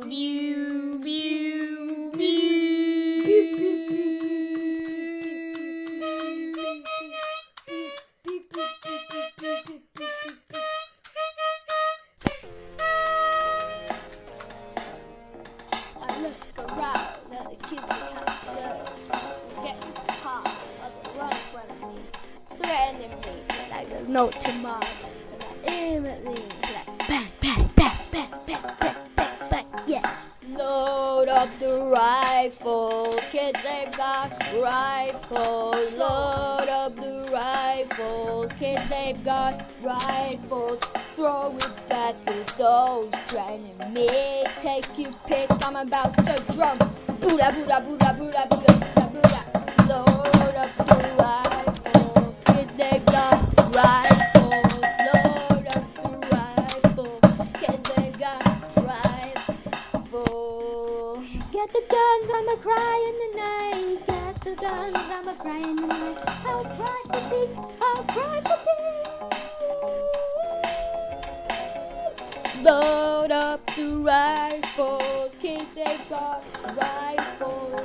pew, pew, I look around at the kids that getting part of the world when I threatening me like there's no tomorrow. And I aim at these like bang, bang, bang, bang, bang, bang, bang, bang, yeah. Load up the rifles, kids, they've got rifles. Load up the rifles, kids, they've got rifles. Throw it back at those threatening me. Take your pick, I'm about to drum. Booda, booda, booda, booda, booda, booda, booda. Load up the rifles, kids, they've got rifles. Load up the rifles, kids, they've got rifles. Get the guns, I'm a cry in the night. Get the guns, I'm a cry in the night. I'll cry for peace, I'll cry for peace. Load up the rifles, kids, they've got rifles.